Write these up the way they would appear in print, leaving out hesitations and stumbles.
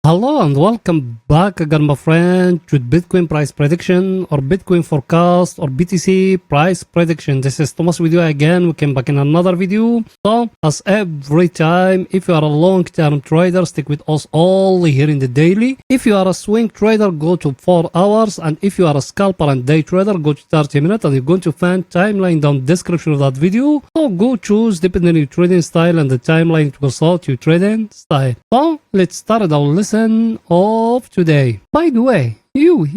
Hello and welcome back again, my friend, to Bitcoin price prediction or Bitcoin forecast or BTC price prediction. This is Thomas with you again. We came back in another video. So, as every time, if you are a long-term trader, stick with us only here in the daily. If you are a swing trader, go to 4 hours. And if you are a scalper and day trader, go to 30 minutes. And you're going to find timeline down the description of that video. So, go choose depending on your trading style and the timeline it will sort your trading style. So, let's start our lesson of today. By the way, you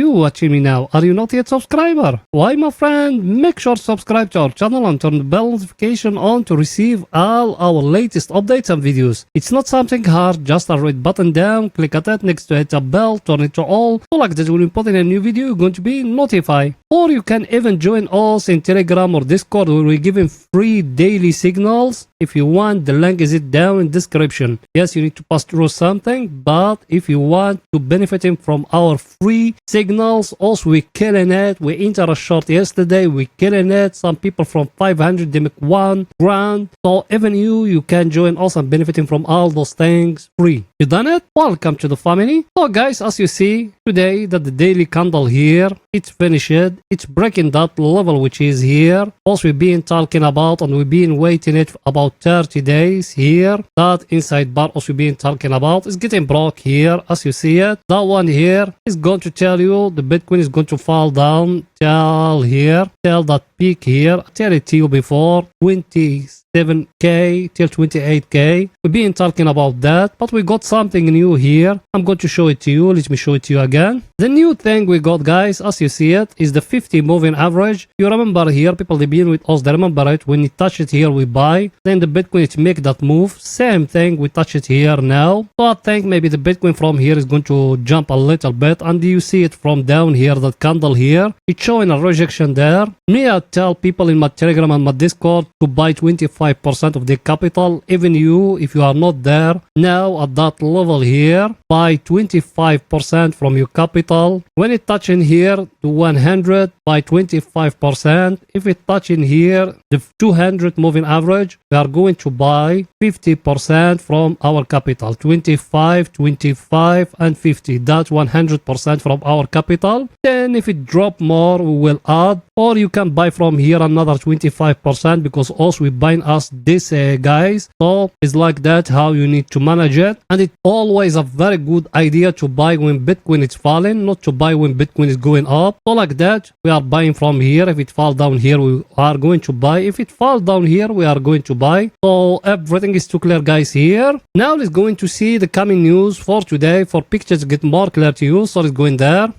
watching me now, are you not yet subscriber? Why, my friend, make sure to subscribe to our channel and turn the bell notification on to receive all our latest updates and videos. It's not something hard, just a red button down, click at it, next to it a bell, turn it to all, so like that when we put in a new video, you're going to be notified. Or you can even join us in Telegram or Discord where we're giving free daily signals. If you want, the link is down in description. Yes, you need to pass through something, but if you want to benefit from our free signals, also we're killing it. We entered a short yesterday, we're killing it. Some people from 500 they make 1 grand. So even you can join us and benefiting from all those things free. You done it? Welcome to the family. So guys, as you see today that the daily candle here, it's finished. It's breaking that level which is here. Also we've been talking about and we've been waiting it about 30 days here. That inside bar also we've been talking about is getting broke here as you see it. That one here is going to tell you the Bitcoin is going to fall down till here, till that peak here. I tell it to you before 27k till 28k. We've been talking about that, but we got something new here. I'm going to show it to you. Let me show it to you again. The new thing we got, guys, as you see it, is the 50 moving average. You remember here, people they've been with us, they remember it. When you touch it here, we buy. Then the Bitcoin it make that move. Same thing, we touch it here now. So I think maybe the Bitcoin from here is going to jump a little bit. And you see it from down here, that candle here. It's showing a rejection there. Me, I tell people in my Telegram and my Discord to buy 25% of the capital. Even you, if you are not there now at that level here, buy 25% from your capital. When it touching here to 100, buy 25%. If it touching here the 200 moving average, we are going to buy 50% from our capital. 25, 25 and 50. That's 100% from our capital. Then if it drop more, we will add. Or you can buy from here another 25% because also we buying us this guys. So it's like that how you need to manage it. And it's always a very good idea to buy when Bitcoin is falling, not to buy when Bitcoin is going up. So like that we are buying from here. If it fall down here, we are going to buy. If it fall down here, we are going to buy. So everything is too clear, guys, here. Now let's going to see the coming news for today. For pictures get more clear to you, so let's go in there.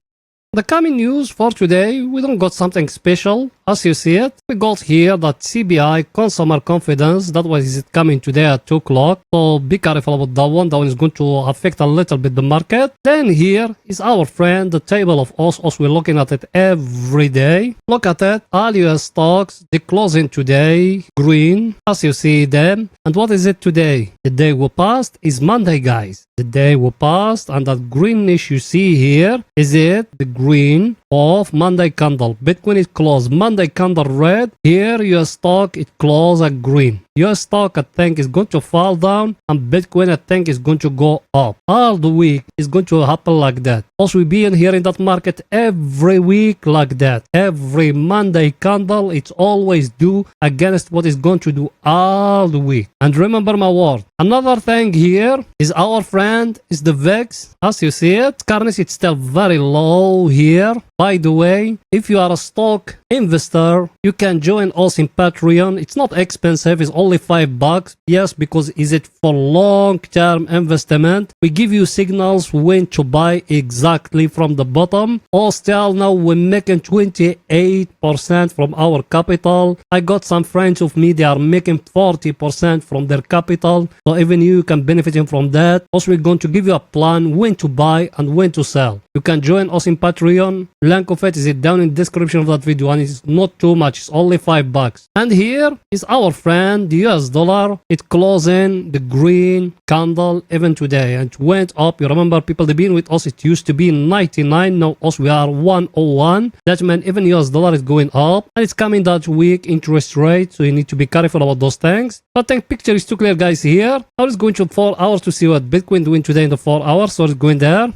The coming news for today, we don't got something special. As you see it, we got here that CBI consumer confidence. That was it coming today at 2 o'clock. So be careful about that one. That one is going to affect a little bit the market. Then here is our friend, the table of us. We're looking at it every day. Look at it. All US stocks, they closing today green, as you see them. And what is it today? The day we passed is Monday, guys. The day we passed, and that greenish you see here is it the green of Monday candle. Bitcoin is closed Monday candle red. Here your stock it closed at green. Your stock I think is going to fall down and Bitcoin I think is going to go up. All the week is going to happen like that. Also we be in here in that market every week like that. Every Monday candle it's always do against what is going to do all the week. And remember my word. Another thing here is our friend is the VIX. As you see it, currency it's still very low here. By the way, if you are a stock investor, you can join us in Patreon. It's not expensive, it's only $5. Yes, because is it for long-term investment. We give you signals when to buy exactly from the bottom. Or still now we're making 28% from our capital. I got some friends of me, they are making 40% from their capital. So even you can benefit from that. Also, we're going to give you a plan when to buy and when to sell. You can join us in Patreon. Link of it is down in the description of that video. And is not too much. It's only $5. And here is our friend, the US dollar. It closing the green candle even today and went up. You remember people they've been with us, it used to be 99. Now us we are 101. That means even US dollar is going up and it's coming that weak interest rate. So you need to be careful about those things. But I think picture is too clear, guys. Here I was going to 4 hours to see what Bitcoin doing today in the 4 hours. So it's going there.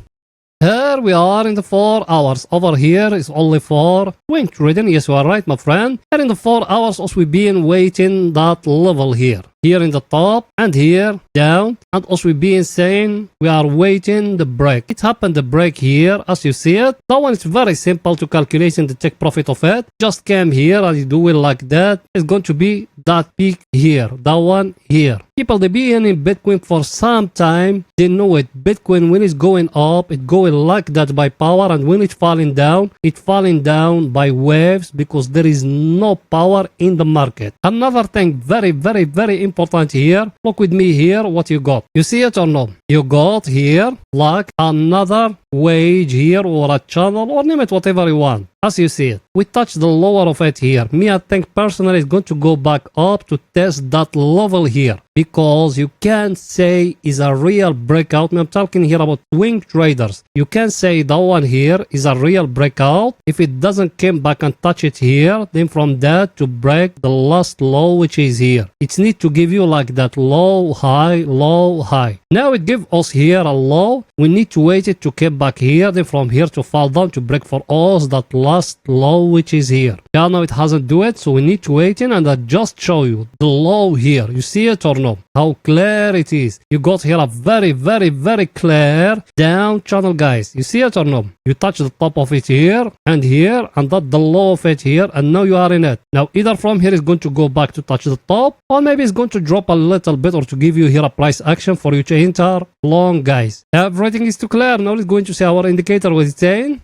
Here we are in the 4 hours. Over here is only for swing trading. Yes, you are right, my friend. Here in the 4 hours, also we've been waiting that level here. Here in the top and here down. And also we've been saying we are waiting the break. It happened the break here as you see it. That one is very simple to calculate and to take profit of it. Just came here and you do it like that. It's going to be that peak here. That one here. People they been in Bitcoin for some time. They know it. Bitcoin when it's going up, it going like that by power, and when it's falling down by waves because there is no power in the market. Another thing very important here. Look with me here what you got. You see it or no? You got here like another wage here or a channel or name it whatever you want. As you see it, we touch the lower of it here. Me, I think personally it's going to go back up to test that level here because you can't say is a real breakout. I'm talking here about swing traders. You can say that one here is a real breakout. If it doesn't come back and touch it here, then from that to break the last low which is here. It needs to give you like that low, high, low, high. Now it give us here a low. We need to wait it to come back here. Then from here to fall down to break for us that last low which is here. Yeah, now it hasn't do it, so we need to wait in and I just show you the low here. You see it or no? How clear it is. You got here a very clear down channel, guys. You see it or no? You touch the top of it here and that the low of it here, and now you are in it. Now either from here is going to go back to touch the top, or maybe it's going to drop a little bit or to give you here a price action for you to enter long, guys. Everything is too clear. Now it's going to see our indicator what it's saying.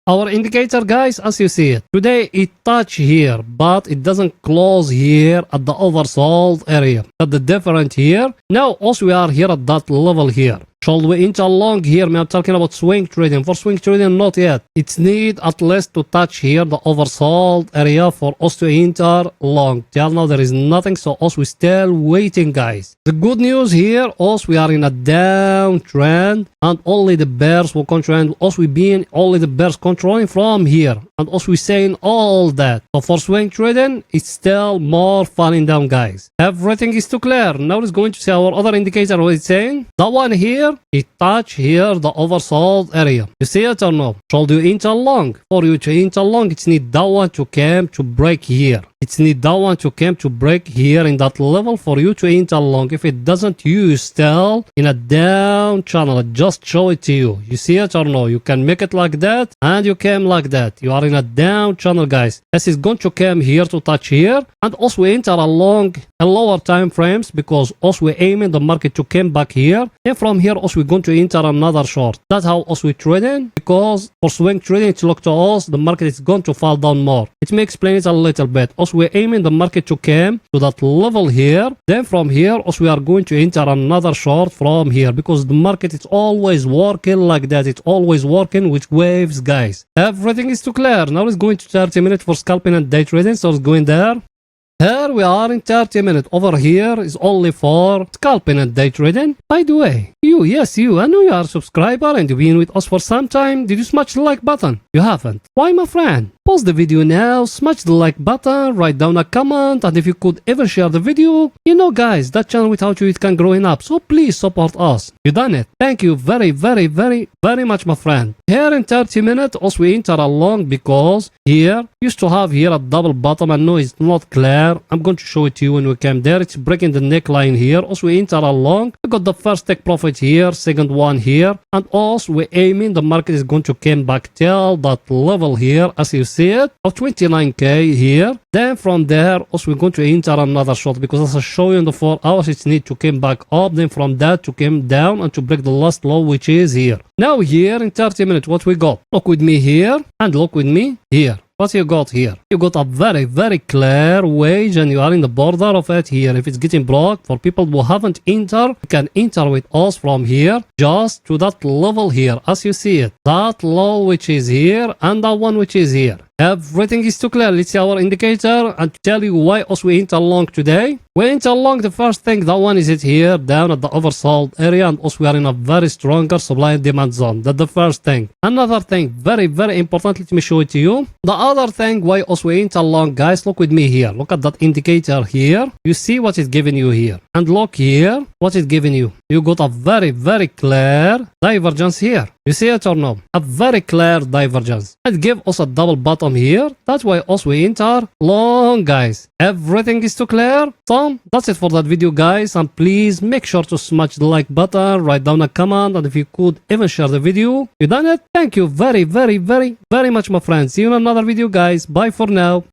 Our indicator, guys, as you see it, today it touch here, but it doesn't close here at the oversold area. That's the difference here. Now also we are here at that level here. Shall we enter long here? I'm talking about swing trading. For swing trading, not yet. It's need at least to touch here the oversold area for us to enter long. Till now there is nothing, so us we still waiting, guys. The good news here, us we are in a downtrend and only the bears will control. Us we being only the bears controlling from here, and us we saying all that. So for swing trading, it's still more falling down, guys. Everything is too clear. Now it's going to see our other indicator what it's saying. That one here. It touch here the oversold area. You see it or no? Should you enter long? For you to enter long, it's need that one to come to break here. It's need that one to come to break here in that level for you to enter long. If it doesn't, you still in a down channel. I just show it to you. You see it or no? You can make it like that and you came like that. You are in a down channel, guys. This is going to come here to touch here and also enter along a lower time frames because also we aiming the market to come back here, and from here also we're going to enter another short. That's how also we trading, because for swing trading it's look to us the market is going to fall down more. It may explain it a little bit. Also we're aiming the market to come to that level here, then from here also we are going to enter another short from here because the market is always working like that. It's always working with waves, guys. Everything is too clear. Now it's going to 30 minutes for scalping and day trading, so it's going there. Here we are in 30 minutes. Over here is only for scalping and day trading. By the way, yes, I know you are a subscriber and you've been with us for some time. Did you smash the like button? You haven't. Why, my friend? Pause the video now, smash the like button, write down a comment, and if you could ever share the video, you know, guys, that channel without you it can growing up, so please support us. You done it. Thank you very much, my friend. Here in 30 minutes also we enter along because here used to have here a double bottom. I know it's not clear. I'm going to show it to you when we come there. It's breaking the neckline here. Also we enter along. We got the first take profit here, second one here, and also we aiming the market is going to come back till that level here as you see it of 29k here. Then from there also we're going to enter another short because as I show you in the 4 hours it need to come back up, then from that to come down and to break the last low which is here. Now here in 30 minutes what we got? Look with me here and look with me here. What you got here? You got a very clear wage and you are in the border of it here. If it's getting blocked, for people who haven't entered, you can enter with us from here just to that level here as you see it. That low which is here and that one which is here. Everything is too clear. Let's see our indicator and tell you why also we enter long today. We enter long, the first thing, that one is it here down at the oversold area, and also we are in a very stronger supply and demand zone. That's the first thing. Another thing, very important, let me show it to you. The other thing why also we enter long, guys, look with me here. Look at that indicator here. You see what it's giving you here. And look here, what it's giving you. You got a very clear divergence here. You see it or no? A very clear divergence. It give us a double bottom here. That's why also we enter long, guys. Everything is too clear. So that's it for that video, guys. And please make sure to smash the like button, write down a comment, and if you could even share the video. You done it? Thank you very much, my friends. See you in another video, guys. Bye for now.